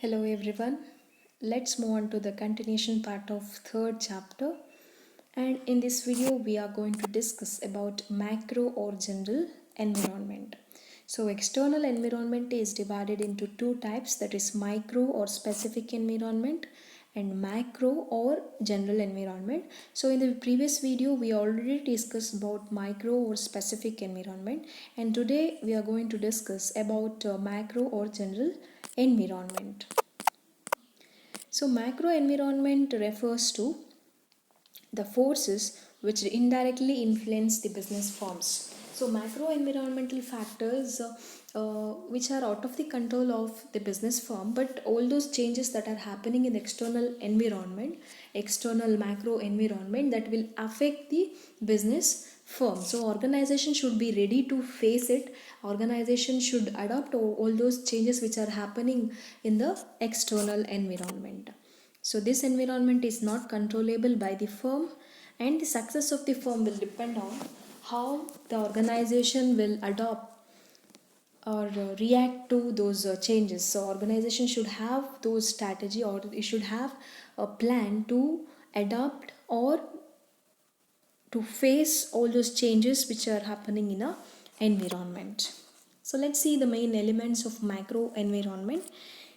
Hello everyone. Let's move on to the continuation part of third chapter. And in this video we are going to discuss about macro or general environment. So external environment is divided into two types, that is micro or specific environment and macro or general environment. So in the previous video we already discussed about micro or specific environment, and today we are going to discuss about macro or general environment. So macro environment refers to the forces which indirectly influence the business forms. So macro environmental factors which are out of the control of the business firm, but all those changes that are happening in the external environment, external macro environment, that will affect the business firm. So organization should be ready to face it. Organization should adopt all those changes which are happening in the external environment. So this environment is not controllable by the firm, and the success of the firm will depend on how the organization will adopt or react to those changes. So organization should have those strategy, or it should have a plan to adopt or to face all those changes which are happening in a environment. So let's see the main elements of macro environment,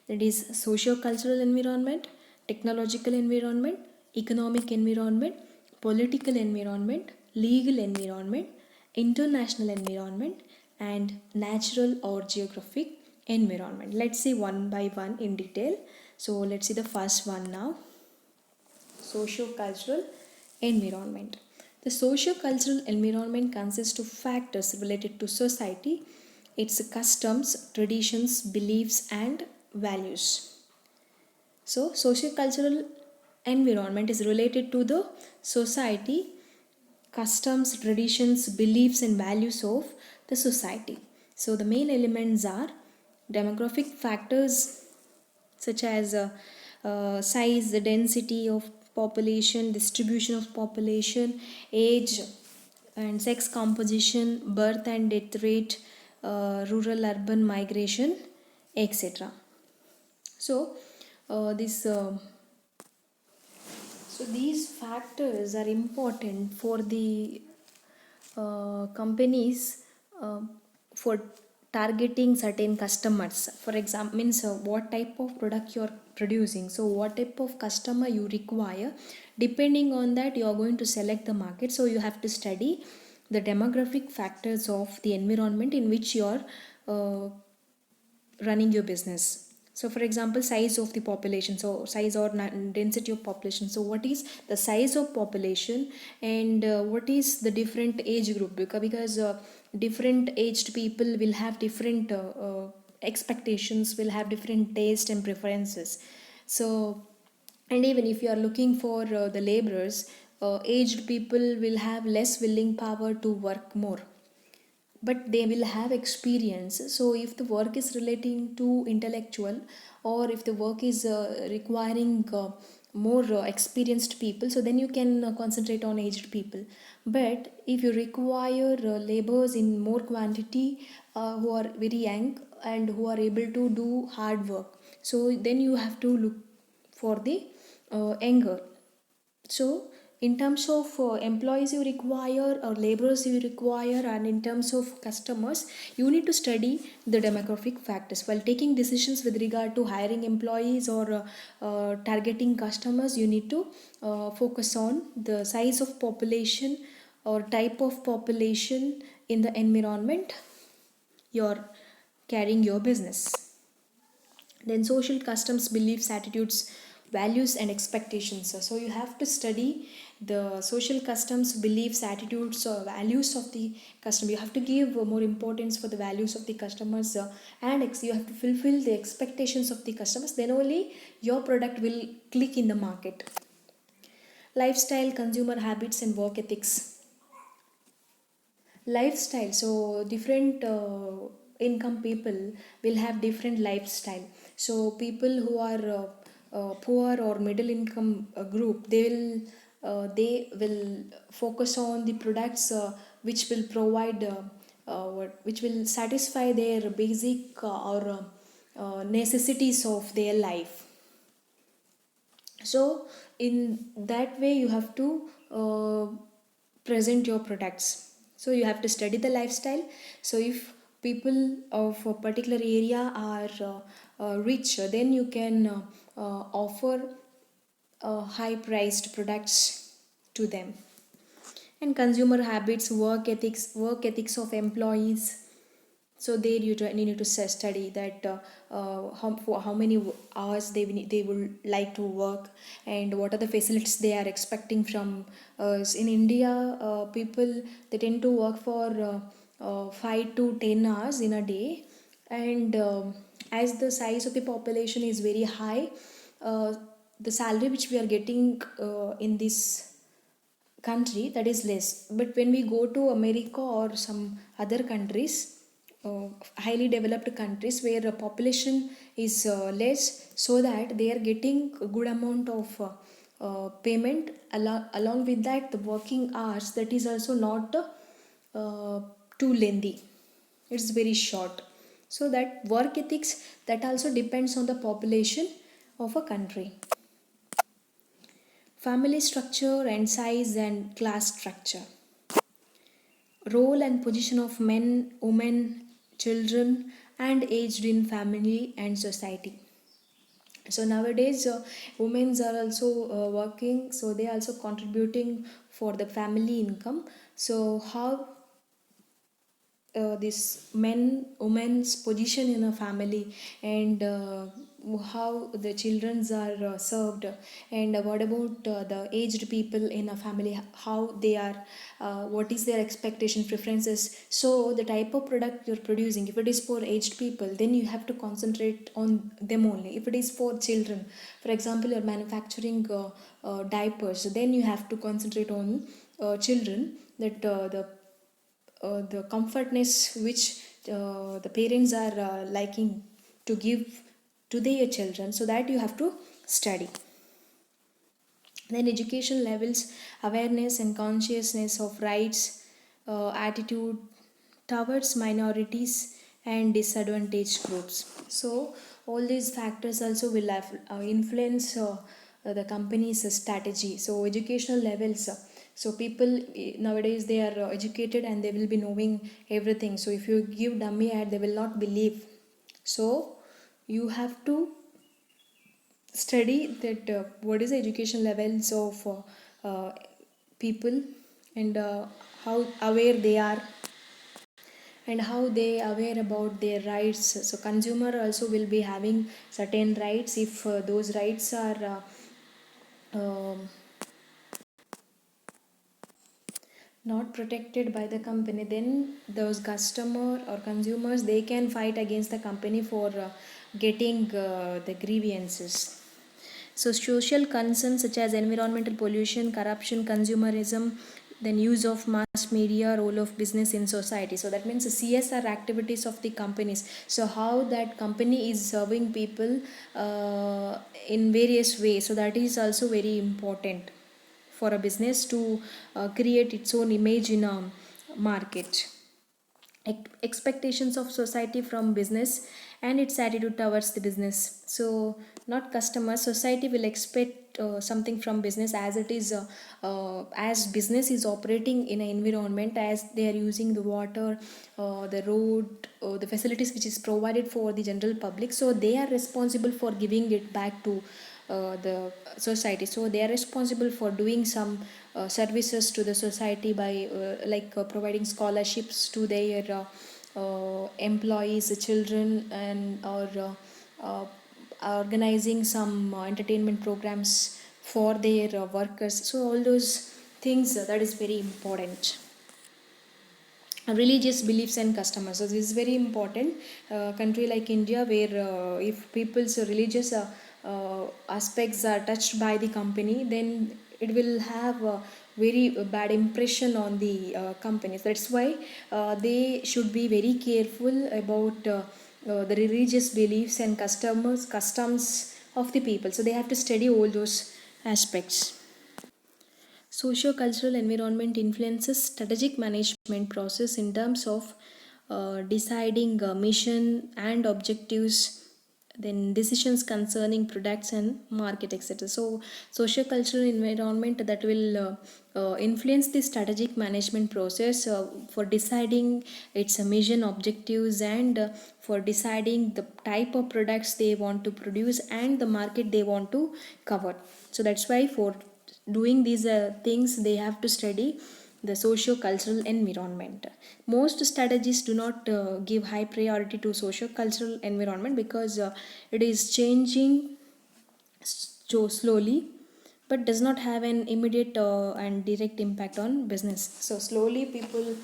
that is socio-cultural environment, technological environment, economic environment, political environment, legal environment, international environment, and natural or geographic environment. Let's see one by one in detail. So let's see the first one now. Socio-cultural environment. The socio-cultural environment consists of factors related to society, its customs, traditions, beliefs, and values. So, socio-cultural environment is related to the society, customs, traditions, beliefs, and values of the society. So, the main elements are demographic factors such as size, the density of population, distribution of population, age and sex composition, birth and death rate, rural urban migration, etc. So, this so these factors are important for the companies for targeting certain customers. For example, means what type of product you are producing, so what type of customer you require, depending on that you are going to select the market. So you have to study the demographic factors of the environment in which you are running your business. So for example, size of the population, so size or density of population, so what is the size of population, and what is the different age group, because different aged people will have different expectations, will have different taste and preferences. So, and even if you are looking for the laborers, aged people will have less willing power to work more, but they will have experience. So if the work is relating to intellectual, or if the work is requiring more experienced people, so then you can concentrate on aged people. But if you require laborers in more quantity, who are very young and who are able to do hard work, so then you have to look for the younger. So, in terms of employees you require or laborers you require, and in terms of customers, you need to study the demographic factors while taking decisions with regard to hiring employees or targeting customers. You need to focus on the size of population or type of population in the environment you're carrying your business. Then social customs, beliefs, attitudes, values, and expectations. So you have to study the social customs, beliefs, attitudes, or values of the customer. You have to give more importance for the values of the customers, and you have to fulfill the expectations of the customers. Then only your product will click in the market. Lifestyle, consumer habits, and work ethics. Lifestyle, so different income people will have different lifestyle. So people who are poor or middle income group, they will focus on the products which will provide which will satisfy their basic or necessities of their life. So in that way you have to present your products. So you have to study the lifestyle. So if people of a particular area are rich, then you can offer high priced products to them. And consumer habits, work ethics of employees. So there you need to study that for how many hours they will like to work, and what are the facilities they are expecting from us. In India, people, they tend to work for 5 to 10 hours in a day. And as the size of the population is very high, uh, the salary which we are getting in this country, that is less. But when we go to America or some other countries, uh, highly developed countries where the population is less, so that they are getting a good amount of payment. Along with that, the working hours, that is also not uh, too lengthy, it's very short. So that work ethics, that also depends on the population of a country. Family structure and size and class structure. Role and position of men, women, children, and aged in family and society. So nowadays, women are also working, so they are also contributing for the family income. So how this men women's position in a family, and how the children are served, and what about the aged people in a family, how they are, what is their expectation preferences. So the type of product you're producing, if it is for aged people, then you have to concentrate on them only. If it is for children, for example, you're manufacturing diapers, then you have to concentrate on children, that the comfortness which the parents are liking to give to their children, so that you have to study. Then education levels, awareness and consciousness of rights, attitude towards minorities and disadvantaged groups. So all these factors also will have, influence the company's strategy. So educational levels, so people nowadays, they are educated and they will be knowing everything. So if you give dummy ad, they will not believe. So you have to study that what is the education levels of people, and how aware they are, and how they aware about their rights. So consumer also will be having certain rights. If those rights are um, not protected by the company, then those customer or consumers, they can fight against the company for getting the grievances. So social concerns such as environmental pollution, corruption, consumerism, then use of mass media, role of business in society. So that means the CSR activities of the companies. So how that company is serving people in various ways. So that is also very important for a business to create its own image in a market. Expectations of society from business and its attitude towards the business. So not customers, society will expect something from business, as it is as business is operating in an environment, as they are using the water, the road, the facilities which is provided for the general public. So they are responsible for giving it back to the society. So they are responsible for doing some services to the society by providing scholarships to their employees, children, and or organizing some entertainment programs for their workers. So all those things, that is very important. Religious beliefs and customers, so this is very important. Country like India, where if people's religious aspects are touched by the company, then it will have a very bad impression on the companies. That's why they should be very careful about the religious beliefs and customs of the people. So they have to study all those aspects. Socio-cultural environment influences strategic management process in terms of deciding mission and objectives, then decisions concerning products and market, etc. So socio-cultural environment that will influence the strategic management process for deciding its mission objectives, and for deciding the type of products they want to produce and the market they want to cover. So that's why for doing these things they have to study the socio-cultural environment. Most strategies do not give high priority to socio-cultural environment because it is changing so slowly, but does not have an immediate and direct impact on business. So slowly people's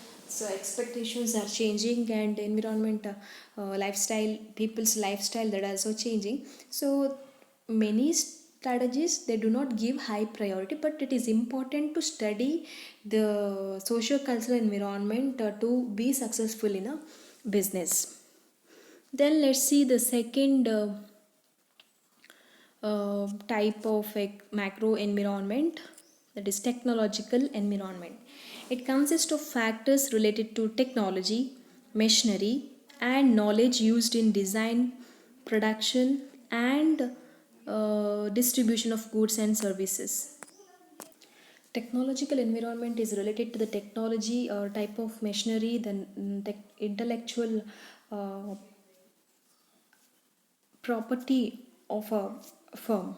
expectations are changing, and environment, lifestyle, people's lifestyle, that also changing. So many strategies they do not give high priority, but it is important to study the socio cultural environment to be successful in a business. Then let's see the second type of a macro environment, that is technological environment. It consists of factors related to technology, machinery, and knowledge used in design, production, and distribution of goods and services. Technological environment is related to the technology or type of machinery, the intellectual uh, property of a firm.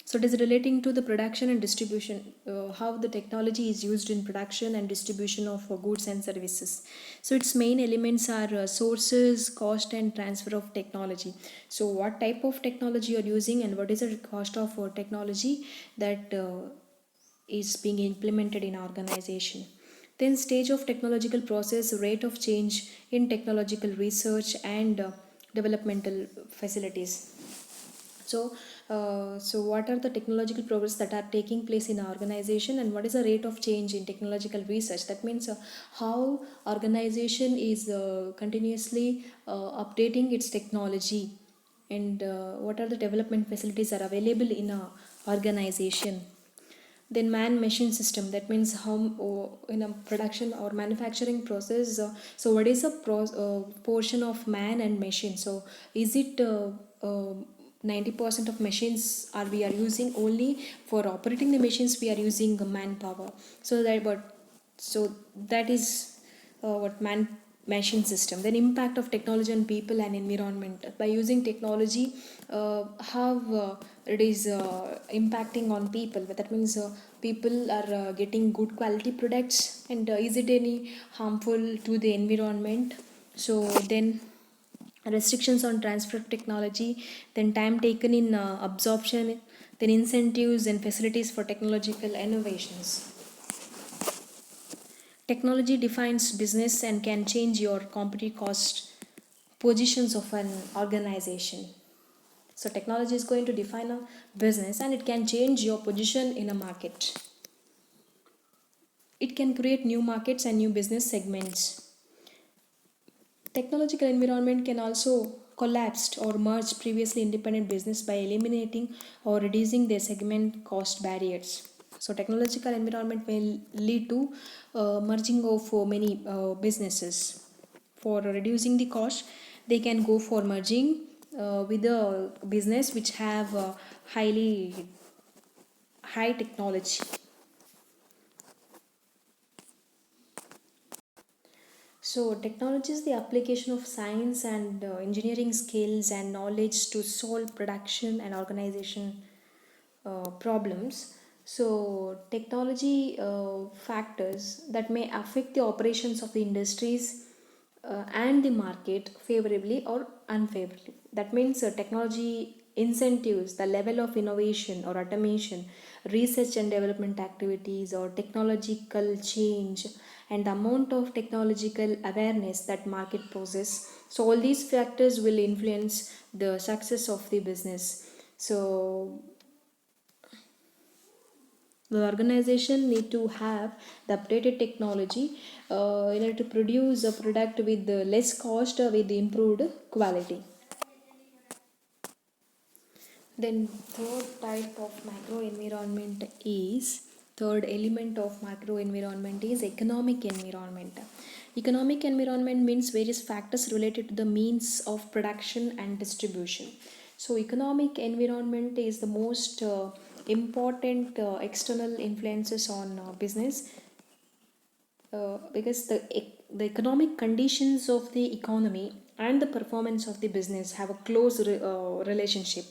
So it is relating to the production and distribution, how the technology is used in production and distribution of goods and services. So its main elements are sources, cost, and transfer of technology. So what type of technology you are using, and what is the cost of technology that is being implemented in organization. Then stage of technological process, rate of change in technological research and developmental facilities. So what are the technological progress that are taking place in our organization, and what is the rate of change in technological research? That means how organization is continuously updating its technology, and what are the development facilities are available in a organization. Then man machine system, that means how in a production or manufacturing process, so what is a portion of man and machine? So is it 90% of machines are we are using only for operating the machines, we are using manpower? So that, but so that is what man machine system. Then impact of technology on people and environment. By using technology, how it is impacting on people. That means people are getting good quality products, and is it any harmful to the environment? So then restrictions on transfer of technology, then time taken in absorption, then incentives and facilities for technological innovations. Technology defines business and can change your competitive cost positions of an organization. So technology is going to define a business, and it can change your position in a market. It can create new markets and new business segments. Technological environment can also collapse or merge previously independent business by eliminating or reducing their segment cost barriers. So technological environment will lead to merging of many businesses. For reducing the cost, they can go for merging with a business which have highly high technology. So, technology is the application of science and engineering skills and knowledge to solve production and organization problems. So, technology factors that may affect the operations of the industries and the market favorably or unfavorably. That means technology incentives the level of innovation or automation, research and development activities, or technological change, and the amount of technological awareness that market possesses. So all these factors will influence the success of the business. So the organization need to have the updated technology in order to produce a product with the less cost with the improved quality. Then third type of macro environment is, third element of macro environment is economic environment. Economic environment means various factors related to the means of production and distribution. So, economic environment is the most important external influences on business, because the economic conditions of the economy and the performance of the business have a close relationship.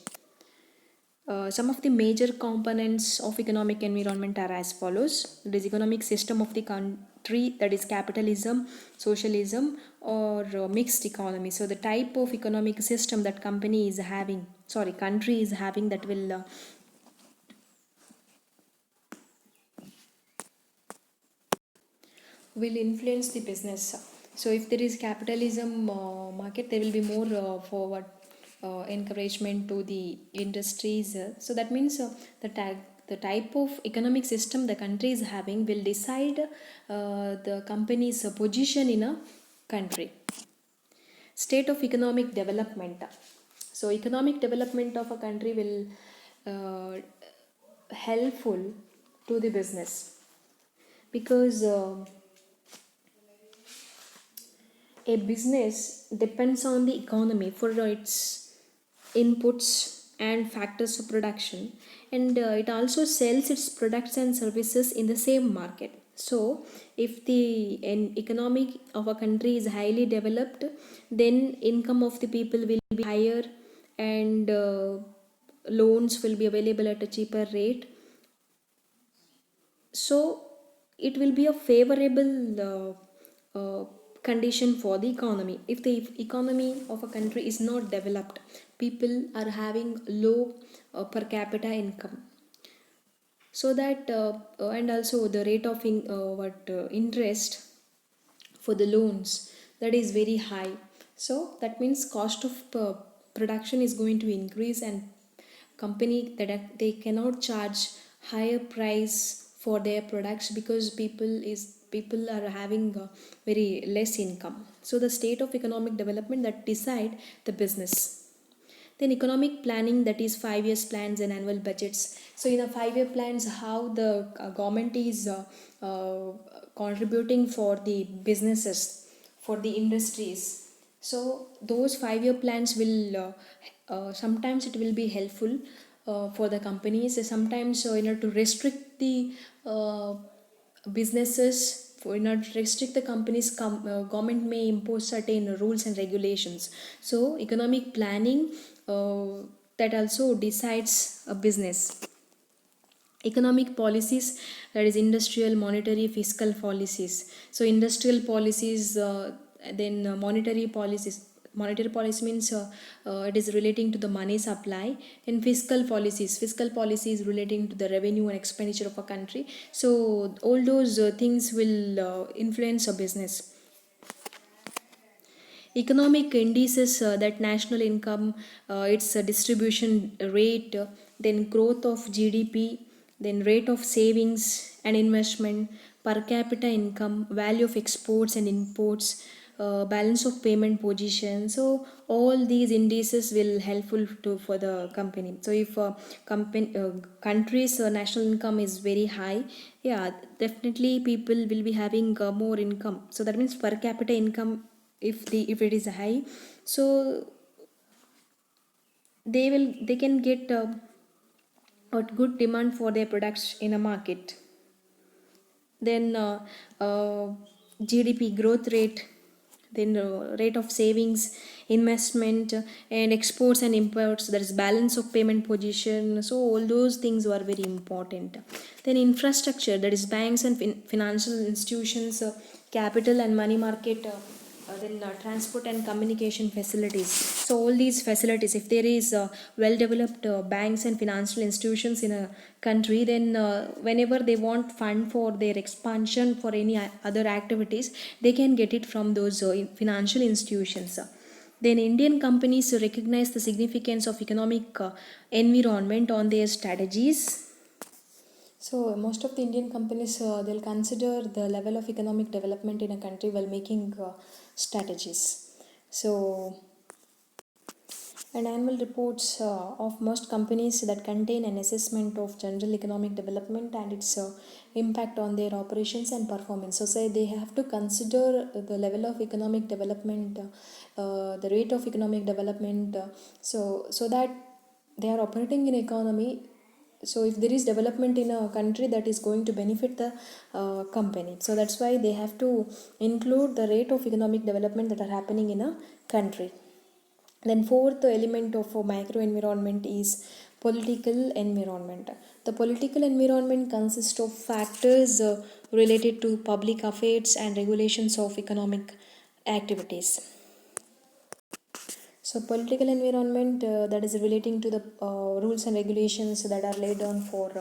Some of the major components of economic environment are as follows. It is economic system of the country, that is capitalism, socialism, or mixed economy. So the type of economic system that country is having, that will influence the business. So if there is capitalism market, there will be more forward encouragement to the industries. So that means the type of economic system the country is having will decide the company's position in a country. State of economic development. So economic development of a country will helpful to the business, because a business depends on the economy for its inputs and factors of production, and it also sells its products and services in the same market. So if the economic of a country is highly developed, then income of the people will be higher, and loans will be available at a cheaper rate. So it will be a favorable condition for the economy. If the economy of a country is not developed, people are having low per capita income, so that and also the rate of interest for the loans, that is very high. So that means cost of production is going to increase, and company that they cannot charge higher price for their products, because people are having very less income. So the state of economic development that decide the business. Then economic planning, that is 5 years plans and annual budgets. So in a 5 year plans, how the government is contributing for the businesses, for the industries. So those 5 year plans will sometimes it will be helpful for the companies. Sometimes in order to restrict the businesses, for in order to restrict the companies, government may impose certain rules and regulations. So economic planning that also decides a business. Economic policies, that is industrial, monetary, fiscal policies. So industrial policies, then monetary policy means it is relating to the money supply. And fiscal policies relating to the revenue and expenditure of a country. So all those things will influence a business. Economic indices, that national income, its distribution rate, then growth of GDP, then rate of savings and investment, per capita income, value of exports and imports, balance of payment position. So all these indices will helpful to for the company. So if country's national income is very high, yeah, definitely people will be having more income. So that means per capita income, if it is high, so they can get a good demand for their products in a market. Then GDP growth rate, then rate of savings, investment, and exports and imports, that is balance of payment position. So all those things were very important. Then infrastructure, that is banks and financial institutions, capital and money market, then transport and communication facilities. So all these facilities, if there is well developed banks and financial institutions in a country, then whenever they want fund for their expansion for any other activities, they can get it from those financial institutions. Then Indian companies recognize the significance of economic environment on their strategies. So most of the Indian companies, they'll consider the level of economic development in a country while making strategies. So and annual reports of most companies that contain an assessment of general economic development and its impact on their operations and performance. So say they have to consider the level of economic development, the rate of economic development, so that they are operating in economy. So if there is development in a country, that is going to benefit the company, so that's why they have to include the rate of economic development that are happening in a country. Then fourth element of a micro environment is political environment. The political environment consists of factors related to public affairs and regulations of economic activities. So political environment, that is relating to the rules and regulations that are laid down for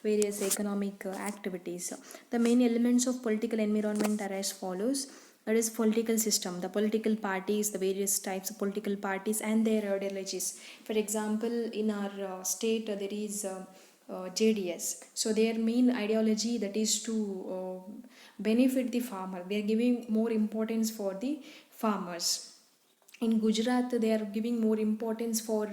various economic activities. The main elements of political environment are as follows. That is political system, the political parties, the various types of political parties and their ideologies. For example, in our state, there is JDS. So their main ideology, that is to benefit the farmer. They are giving more importance for the farmers. In Gujarat, they are giving more importance for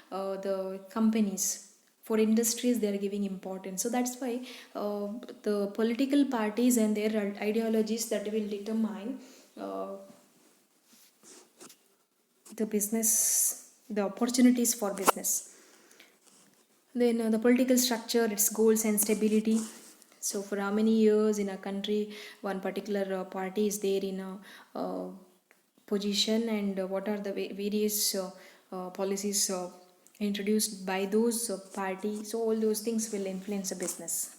the companies. For industries, they are giving importance. So that's why uh, the political parties and their ideologies that will determine uh, the business, the opportunities for business. Then the political structure, its goals and stability. So for how many years in a country one particular party is there in a position, and what are the various policies introduced by those parties. So all those things will influence the business.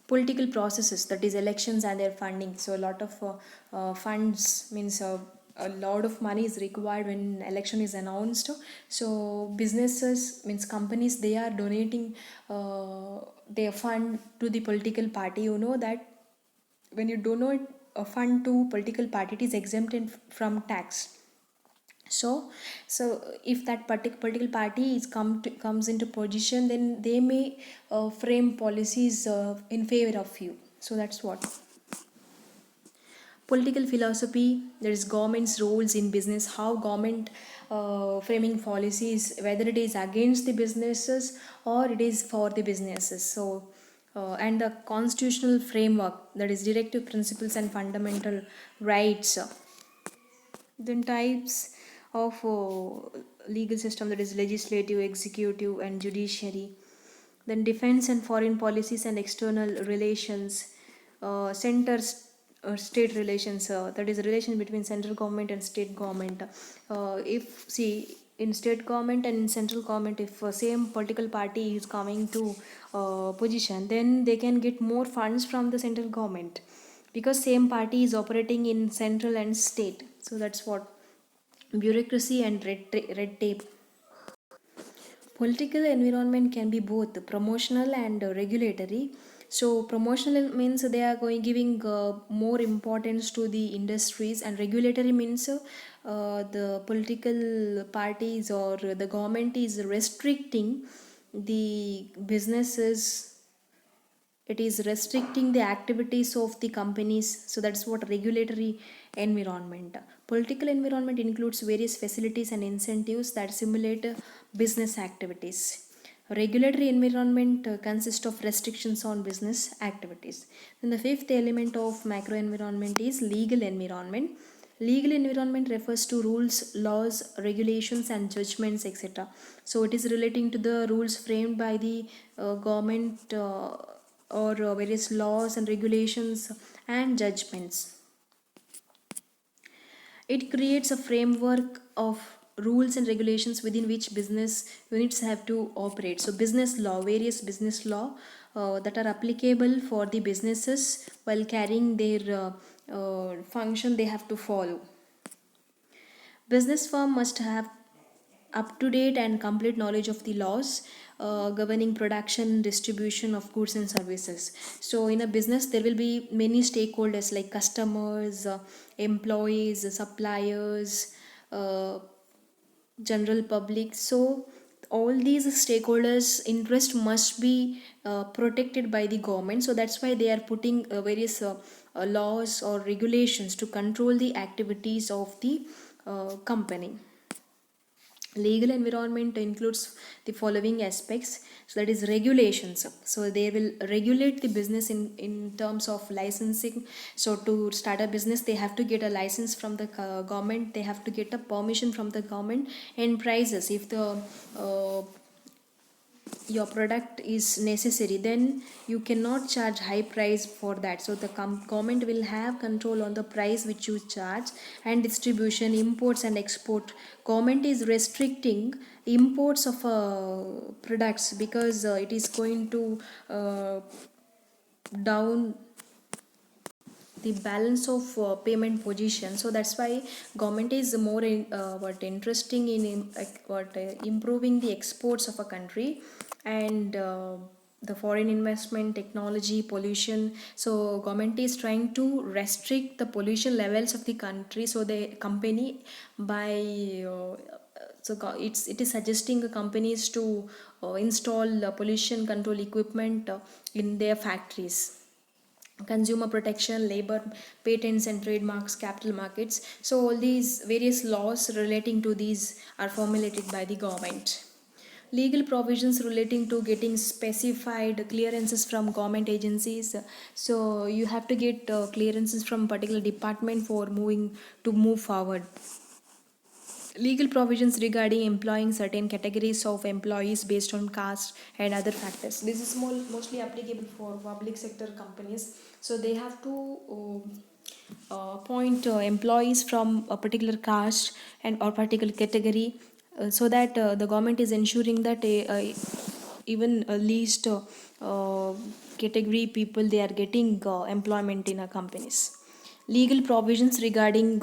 Political processes, that is elections and their funding. So a lot of funds means a lot of money is required when election is announced. So businesses means companies, they are donating their fund to the political party. You know that when you donate a fund to political party, it is exempted from tax. So if that political party is comes into position, then they may frame policies in favor of you. So that's what political philosophy, there is government's roles in business, how government framing policies, whether it is against the businesses or it is for the businesses. So and the constitutional framework, that is directive principles and fundamental rights. Then types of legal system, that is legislative, executive and judiciary. Then defense and foreign policies and external relations. State relations, that is the relation between central government and state government. If see in state government and in central government, if same political party is coming to position, then they can get more funds from the central government, because same party is operating in central and state. So that's what bureaucracy and red tape. Political environment can be both promotional and regulatory. So promotional means they are going giving more importance to the industries, and regulatory means the political parties or the government is restricting the businesses, it is restricting the activities of the companies. So that's what regulatory environment. Political environment includes various facilities and incentives that simulate business activities. Regulatory environment consists of restrictions on business activities. Then the fifth element of macro environment is legal environment. Legal environment refers to rules, laws, regulations and judgments, etc. So it is relating to the rules framed by the government, or various laws and regulations and judgments. It creates a framework of rules and regulations within which business units have to operate. So business law, various business law that are applicable for the businesses while carrying their function, they have to follow. Business firm must have up to date and complete knowledge of the laws governing production and distribution of goods and services. So in a business there will be many stakeholders like customers, employees, suppliers, uh, general public. So all these stakeholders interest must be protected by the government. So that's why they are putting various laws or regulations to control the activities of the company. Legal environment includes the following aspects. So that is regulations. So they will regulate the business in terms of licensing. So to start a business, they have to get a license from the government, they have to get a permission from the government. And prices, if the your product is necessary, then you cannot charge high price for that. So the government will have control on the price which you charge. And distribution, imports and export, government is restricting imports of products, because it is going to down the balance of payment position. So that's why government is more what interesting in improving the exports of a country. And the foreign investment, technology, pollution. So government is trying to restrict the pollution levels of the country. So the company by it is suggesting the companies to install pollution control equipment in their factories. Consumer protection, labor, patents and trademarks, capital markets. So all these various laws relating to these are formulated by the government. Legal provisions relating to getting specified clearances from government agencies. So you have to get clearances from particular department for move forward. Legal provisions regarding employing certain categories of employees based on caste and other factors. This is mostly applicable for public sector companies. So they have to appoint employees from a particular caste and or particular category, so that the government is ensuring that even least category people, they are getting employment in our companies. Legal provisions regarding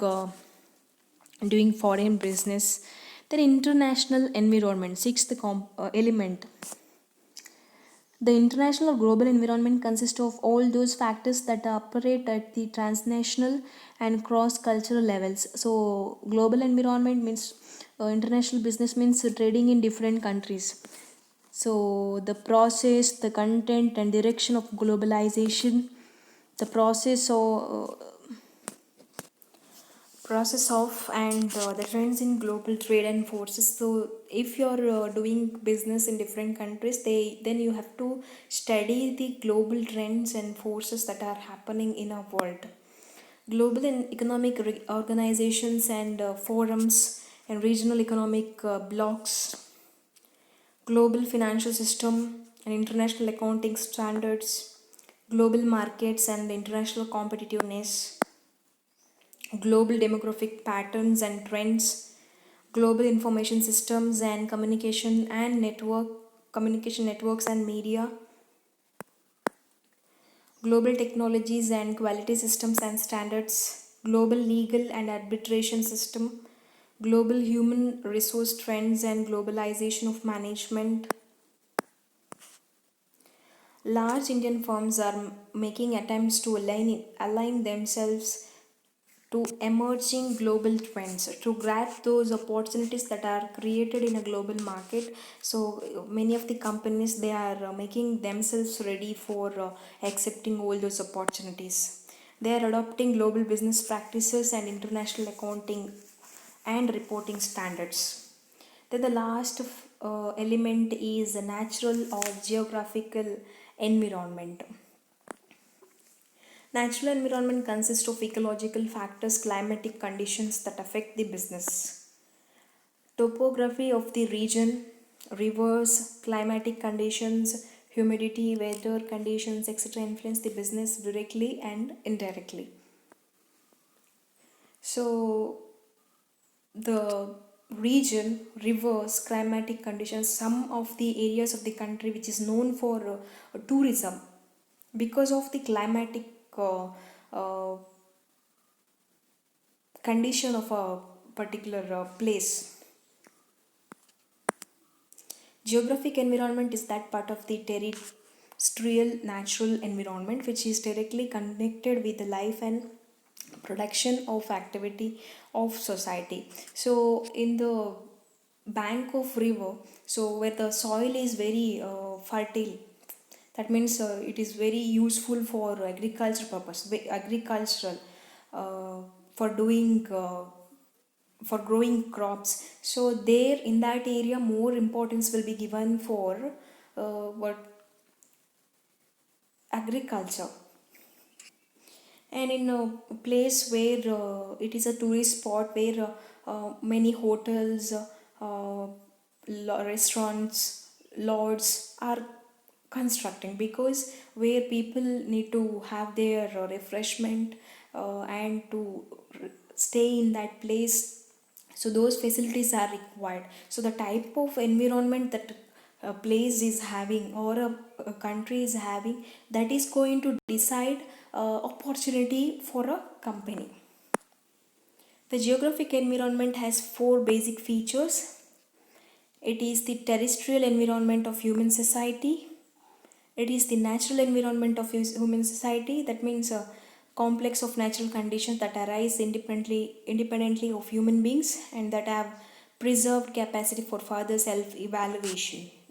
doing foreign business. Then international environment, sixth element. The international or global environment consists of all those factors that operate at the transnational and cross cultural levels. So global environment means international business means trading in different countries. So the process, the content and direction of globalization, the process of and the trends in global trade and forces. So if you're doing business in different countries, they then you have to study the global trends and forces that are happening in our world. Global and economic organizations and forums and regional economic blocks, global financial system and international accounting standards, global markets and international competitiveness, global demographic patterns and trends, global information systems and communication networks and media, global technologies and quality systems and standards, global legal and arbitration system, global human resource trends and globalization of management. Large Indian firms are making attempts to align themselves to emerging global trends to grab those opportunities that are created in a global market. So many of the companies, they are making themselves ready for accepting all those opportunities. They are adopting global business practices and international accounting and reporting standards. Then the last element is the natural or geographical environment. Natural environment consists of ecological factors, climatic conditions that affect the business. Topography of the region, rivers, climatic conditions, humidity, weather conditions, etc., influence the business directly and indirectly. So, the region, rivers, climatic conditions, some of the areas of the country which is known for tourism, because of the climatic uh, condition of a particular place. Geographic environment is that part of the terrestrial natural environment which is directly connected with the life and production of activity of society. So in the bank of river, so where the soil is very fertile, that means it is very useful for agriculture purpose, agricultural, for doing for growing crops. So there in that area more importance will be given for what agriculture. And in a place where it is a tourist spot where many hotels, restaurants, lodges are constructing, because where people need to have their refreshment and to stay in that place, so those facilities are required. So the type of environment that a place is having, or a country is having, that is going to decide opportunity for a company. The geographic environment has four basic features. It is the terrestrial environment of human society. It is the natural environment of human society. That means a complex of natural conditions that arise independently of human beings and that have preserved capacity for further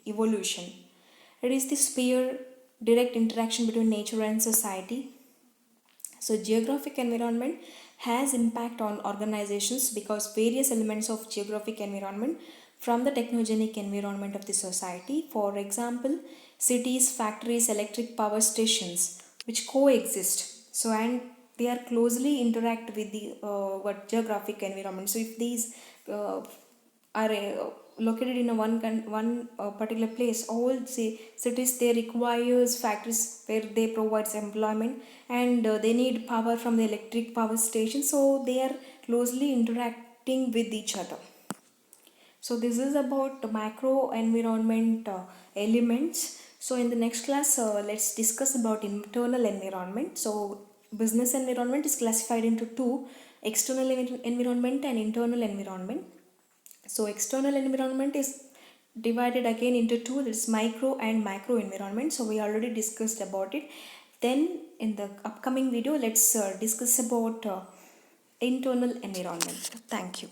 evolution. It is the sphere direct interaction between nature and society. So geographic environment has impact on organizations because various elements of geographic environment from the technogenic environment of the society, for example, cities, factories, electric power stations, which coexist. So and they are closely interact with the what geographic environment. So if these are located in a one particular place, all say cities, they requires factories where they provides employment, and they need power from the electric power station, so they are closely interacting with each other. So this is about the macro environment elements. So in the next class, let's discuss about internal environment. So business environment is classified into two: external environment and internal environment. So external environment is divided again into two, that's micro and macro environment. So we already discussed about it. Then in the upcoming video, let's discuss about internal environment. Thank you.